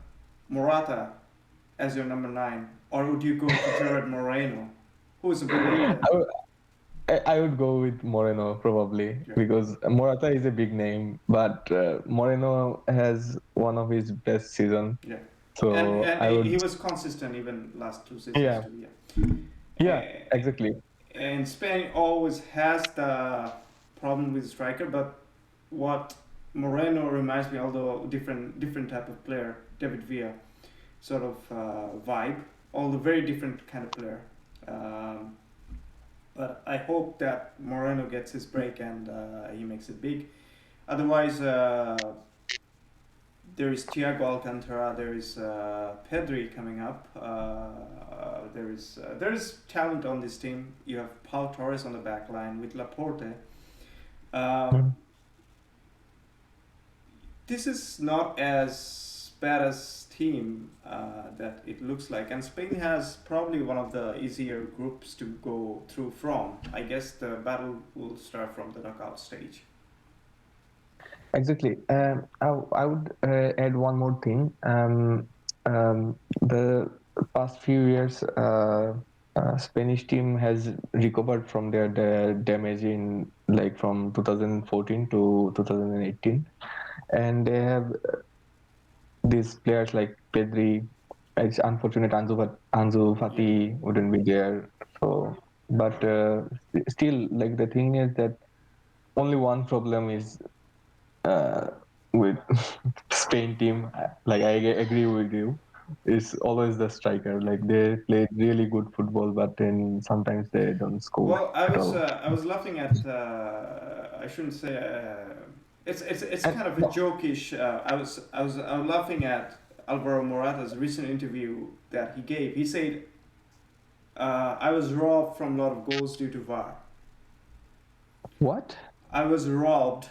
Morata as your number nine, or would you go to Gerard Moreno, who is a brilliant I, player? would- I would go with Moreno probably Yeah, because Morata is a big name, but Moreno has one of his best season. yeah, So and I would, he was consistent even last two seasons yeah, too. Yeah. yeah, Uh, exactly. and Spain always has the problem with striker, but what Moreno reminds me, although different type of player, David Villa sort of vibe, although very different kind of player. Um, but I hope that Moreno gets his break and he makes it big. Otherwise, there is Thiago Alcantara, there is Pedri coming up. There is talent on this team. You have Pau Torres on the back line with Laporte. Mm. This is not as bad as team that it looks like, and Spain has probably one of the easier groups to go through from. I guess the battle will start from the knockout stage. Exactly. I would add one more thing. The past few years, Spanish team has recovered from their damage in like from 2014 to 2018, and they have these players like Pedri. It's unfortunate Ansu Yeah. Fati wouldn't be there. So, but still, like the thing is that only one problem is uh, with Spain team. Like I agree with you. It's always the striker. Like they play really good football, but then sometimes they don't score Well, at all. I was laughing at I shouldn't say it's And kind of a jokish. I was laughing at Alvaro Morata's recent interview that he gave. He said, "I was robbed from a lot of goals due to VAR. what? I was robbed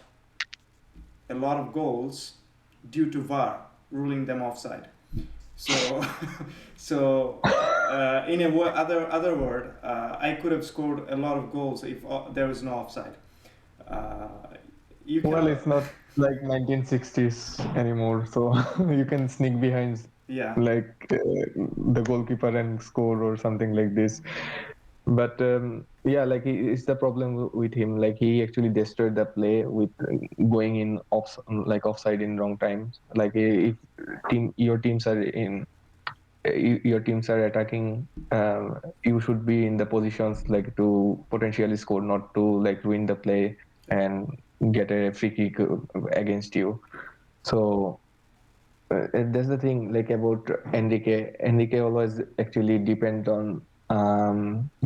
a lot of goals due to VAR ruling them offside." So, so in a other word, I could have scored a lot of goals if there was no offside. Uh, you Well, cannot. it's not like 1960s anymore, so you can sneak behind Yeah, like the goalkeeper and score or something like this. But yeah, like it's the problem with him. Like he actually destroyed the play with going in like offside in wrong times. Like if your teams are in your teams are attacking, you should be in the positions like to potentially score, not to like ruin the play yeah, and get a free kick against you. So that's the thing like about Enrique. Enrique always actually depend on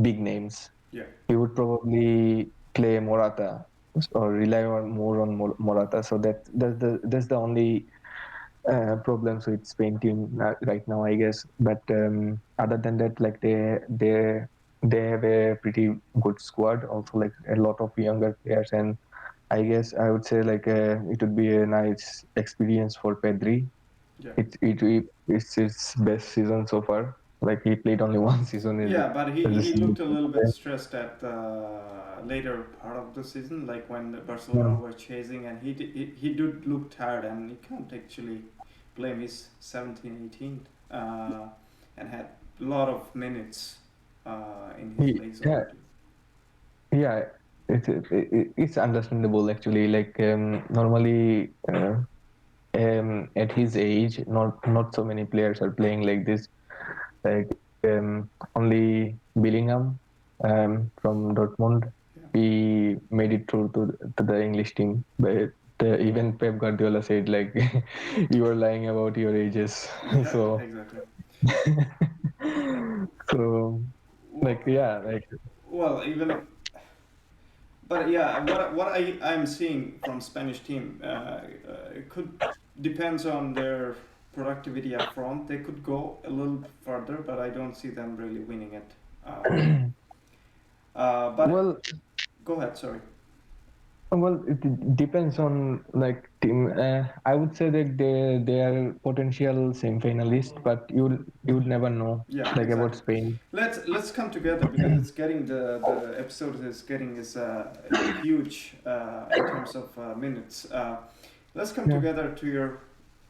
big names. yeah. He would probably play Morata or rely on more on Morata. So that's the only problems with Spain team right now, I guess. But other than that, like they have a pretty good squad. Also, like a lot of younger players, and I guess I would say like it would be a nice experience for Pedri. Yeah. It's his best season so far. Like he played only one season Yeah, but as a he senior looked a little bit player. stressed at the later part of the season, like when Barcelona Hmm. were chasing, and he did look tired, and you can't actually blame his 17, 18, and had a lot of minutes in his legs Yeah, already. yeah, it's understandable actually. Like normally, at his age, not so many players are playing like this. Like only Bellingham, from Dortmund, Yeah, he made it through to the English team. But even Pep Guardiola said like, you are lying about your ages. yeah, So, exactly. so like Well, yeah, like. well, even but yeah, what I'm seeing from Spanish team, it could depends on their productivity up front. They could go a little further, but I don't see them really winning it. But Well, go ahead. Sorry. It depends on like team. I would say that they are potential semi-finalists, but you would never know Yeah, like about exactly. Spain. Let's come together because it's getting the episode is getting is huge in terms of minutes. Let's come Yeah. together to your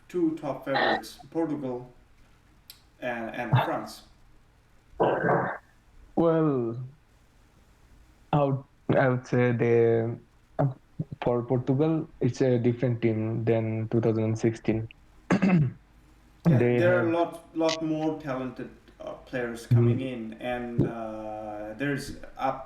two top favorites, Portugal and France. Well, I would say uh, for Portugal, it's a different team than 2016. Yeah, They there are have lot more talented players coming mm, in, and there's a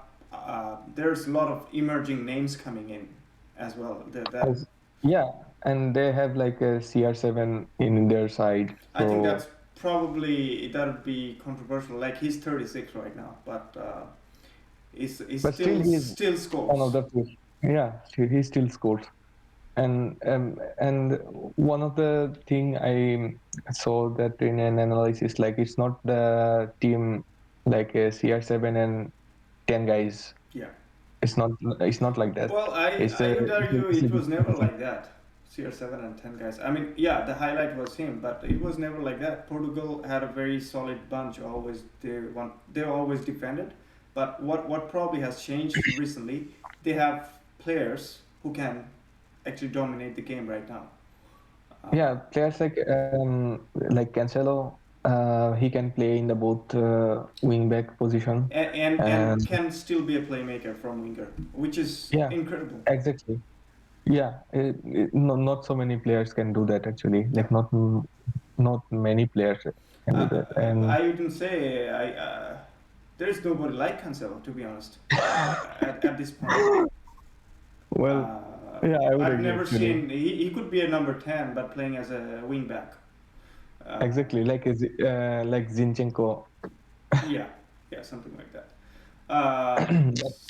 lot of emerging names coming in as well. That as yeah, and they have like a CR7 in their side. I think So, that's probably that would be controversial. Like he's 36 right now, but he but still, he is still one of scores. the few. Yeah, he still scores. And one of the thing I saw that in an analysis, like it's not the team like a CR7 and 10 guys. Yeah. It's not like that. Well, It's I would argue it's a it was never different. like that. CR7 and 10 guys. I mean, yeah, the highlight was him, but it was never like that. Portugal had a very solid bunch. Always they always defended. But what probably has changed recently, they have players who can actually dominate the game right now. Uh, Yeah, players like Cancelo, he can play in the both wing back position, and and can still be a playmaker from winger, which is yeah, incredible. exactly. Yeah, not so many players can do that actually. Yeah. Like not many players can do that. And I wouldn't say there's nobody like Cancelo, to be honest, at this point. well, yeah, I would I've agree never actually. seen he could be a number 10, but playing as a wing back. Uh, Exactly, like Zinchenko, yeah, yeah, something like that. Uh,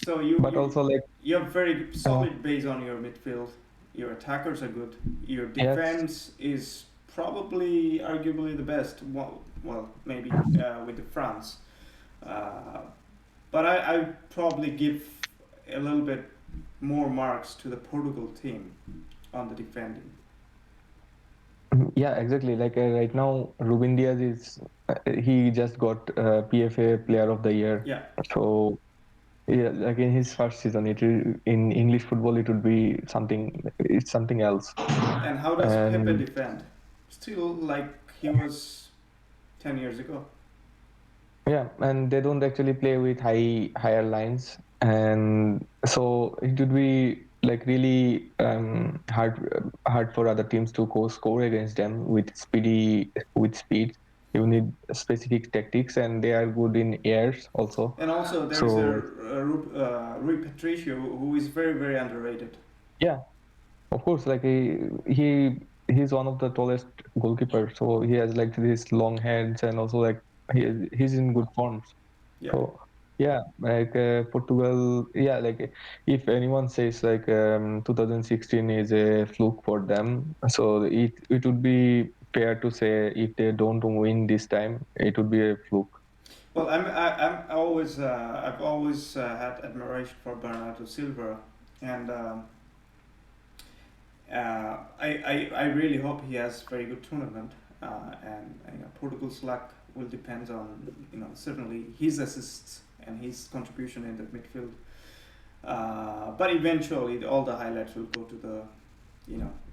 so but also like you have very uh, solid base on your midfield. Your attackers are good. Your yes. defense is probably arguably the best. Well, maybe with the France. Uh, but I probably give a little bit more marks to the Portugal team on the defending. Yeah, exactly. Like right now, Ruben Diaz he just got PFA Player of the Year. Yeah. So yeah, like in his first season, in English football it would be something. It's something else. And how does Pepe And defend? Still like he was 10 years ago. yeah, and they don't actually play with higher lines, and so it would be like really hard for other teams to score against them with speed. You need specific tactics, and they are good in airs also. And also there is So Rui Patricio who is very very underrated. yeah, of course, like he's one of the tallest goalkeepers, so he has like these long hands, and also like he's in good form. Yeah. So yeah, like Portugal, yeah, like if anyone says like 2016 is a fluke for them, so it would be fair to say if they don't win this time, it would be a fluke. Well, I'm always I've always had admiration for Bernardo Silva, and I really hope he has very good tournament. And Portugal's luck will depend on certainly his assists and his contribution in the midfield. But eventually, all the highlights will go to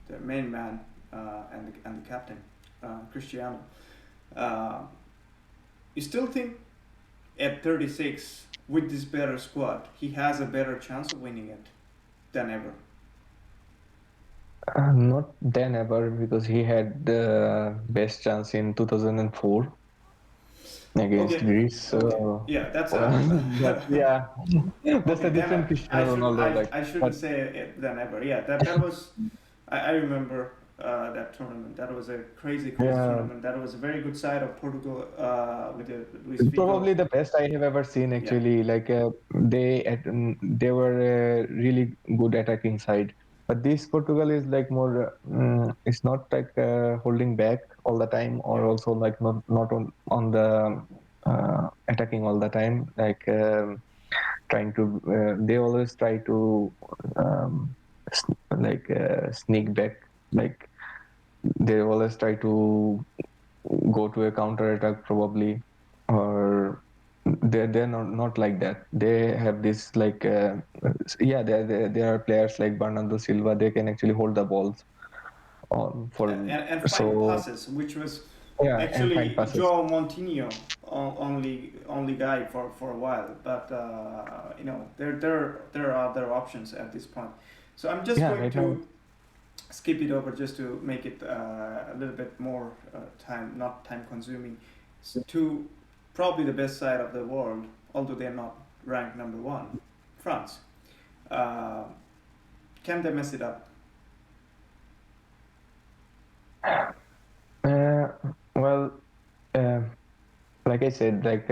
the main man and the captain, Cristiano. Uh, you still think at 36 with this better squad, he has a better chance of winning it than ever. Not then ever because he had the best chance in 2004 against Okay, Greece. okay, So, yeah, that's a but yeah, that's okay. a Then different Cristiano Ronaldo. Like, I shouldn't but say it than ever. Yeah, that was I remember that tournament. That was a crazy yeah, tournament. That was a very good side of Portugal with Luis Figo. probably the best I have ever seen Yeah, actually. Like they were a really good attacking side, but this Portugal is like more. It's not like holding back all the time, or yeah. also like not on the attacking all the time. Like trying to, they always try to sneak back. Like they always try to go to a counter attack probably, or they're not like that. They have this like yeah, there are players like Bernardo Silva. They can actually hold the balls on for And find so passes, which was yeah, and find actually passes. Joao Moutinho only guy for a while. But there are other options at this point. So I'm just Yeah, going right now. to skip it over just to make it a little bit more not time consuming, to probably the best side of the world, although they're not ranked number one, France. Uh, can they mess it up? Uh, well, uh, like I said, like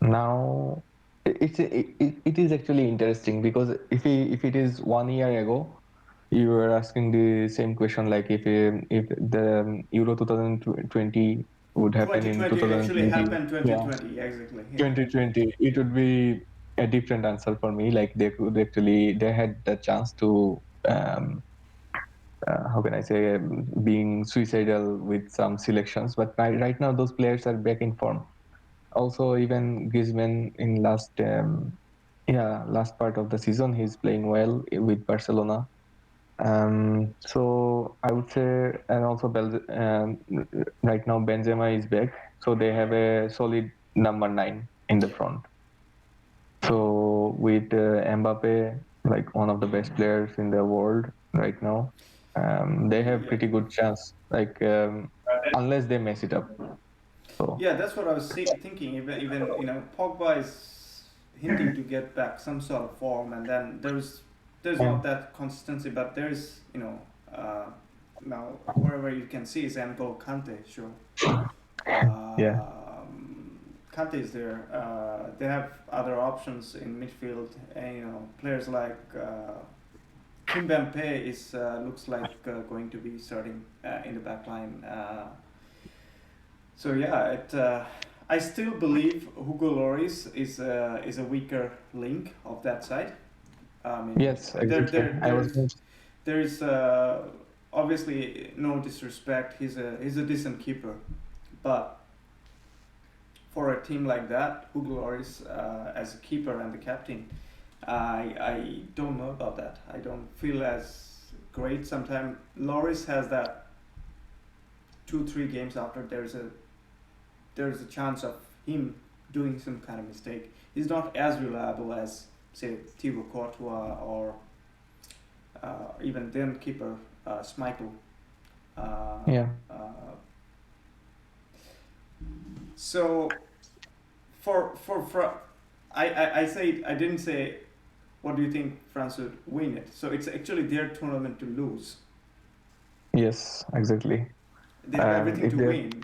now it is actually interesting because if it is 1 year ago, you were asking the same question, like if the Euro 2020 would happen in 2020 actually 2020, happened yeah, 2020 exactly. Yeah. 2020, it would be a different answer for me. Like they could actually, they had the chance to, how can I say, being suicidal with some selections. But right now, those players are back in form. Also, even Griezmann in last part of the season, he's playing well with Barcelona. So I would say, and also right now Benzema is back, so they have a solid number 9 in the front. So with Mbappe, like one of the best players in the world right now, they have Yeah. pretty good chance. Like unless they mess it up. So Yeah, that's what I was thinking. Even Pogba is hinting to get back some sort of form, and then there's yeah, not that consistency, but there's now wherever you can see is N'Golo Kante, sure. yeah, Kante is there. They have other options in midfield, and players like Kimpembe is looks like going to be starting in the back line. So yeah, I still believe Hugo Lloris is a weaker link of that side. I mean, yes, exactly. I was there's obviously no disrespect. He's a decent keeper, but for a team like that, Hugo Lloris as a keeper and the captain, I don't know about that. I don't feel as great. Sometimes Lloris has that 2-3 games after there's a chance of him doing some kind of mistake. He's not as reliable as say Thibaut Courtois or even then keeper Schmeichel. Uh, yeah. uh, so for I say I didn't say what do you think France would win it. So it's actually their tournament to lose. Yes, exactly. They have everything If to win,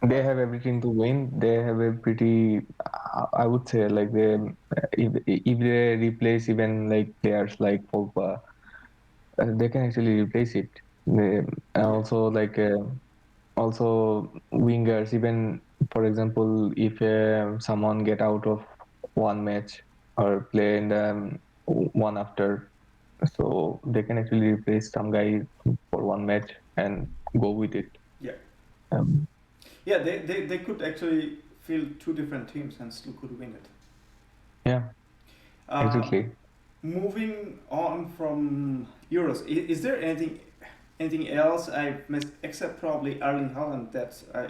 they but have everything to win, they have a pretty, I would say, like if they replace even like players like Pogba, they can actually replace it. They, and yeah, also like also wingers, even for example, if someone get out of one match or play in the one after, so they can actually replace some guy for one match and go with it. yeah, Um, yeah. They could actually field two different teams and still could win it. yeah, Uh, exactly. Moving on from Euros, is there anything else I've missed except probably Erling Haaland that I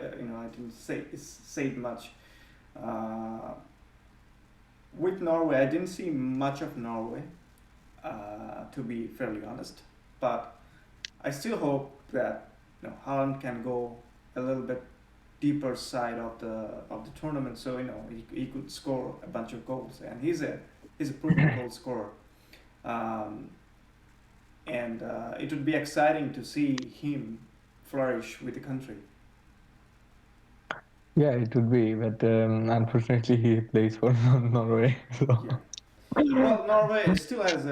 didn't say much. Uh, with Norway, I didn't see much of Norway, to be fairly honest. But I still hope that Haaland can go a little bit deeper side of the tournament, so he could score a bunch of goals, and he's a proven goal scorer. Um, and it would be exciting to see him flourish with the country. Yeah, it would be, but unfortunately he plays for Norway. Yeah. So Well, Norway still has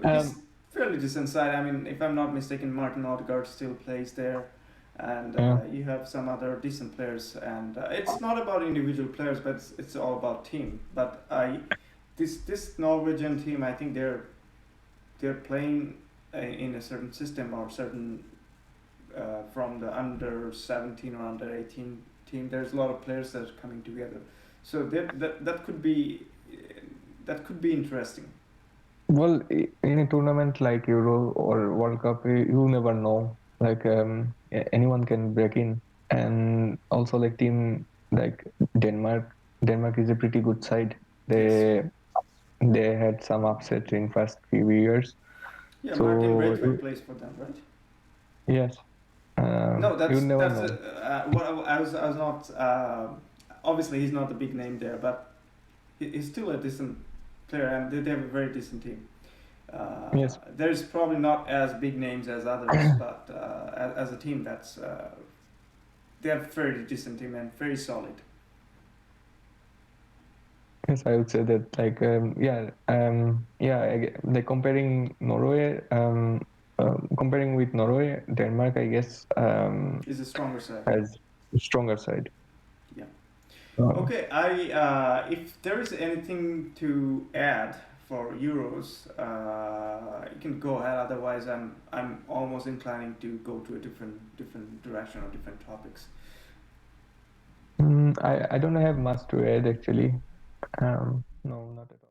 um, fairly decent side. I mean, if I'm not mistaken, Martin Odegaard still plays there, and yeah, you have some other decent players. And it's not about individual players, but it's all about team. But this Norwegian team, I think they're playing in a certain system or certain from the under 17 or under 18 team. There's a lot of players that are coming together, so that could be interesting. well, in a tournament like Euro or World Cup, you never know. Like anyone can break in, and also like team like Denmark. Denmark is a pretty good side. Yes. They had some upset in first few years. Yeah, Martin So Braithwaite plays for them, right? yes, No, you never that's know. what I was not. Obviously, he's not the big name there, but he's still a decent player, and they have a very decent team. Yes. There's probably not as big names as others, but as a team, they have a very decent team and very solid. Yes, I would say that like comparing with Norway, Denmark, I guess, Is a stronger side. has a stronger side. Yeah. Uh, Okay. If there is anything to add for Euros, you can go ahead. Otherwise, I'm almost inclining to go to a different direction or different topics. I don't have much to add actually. No, not at all.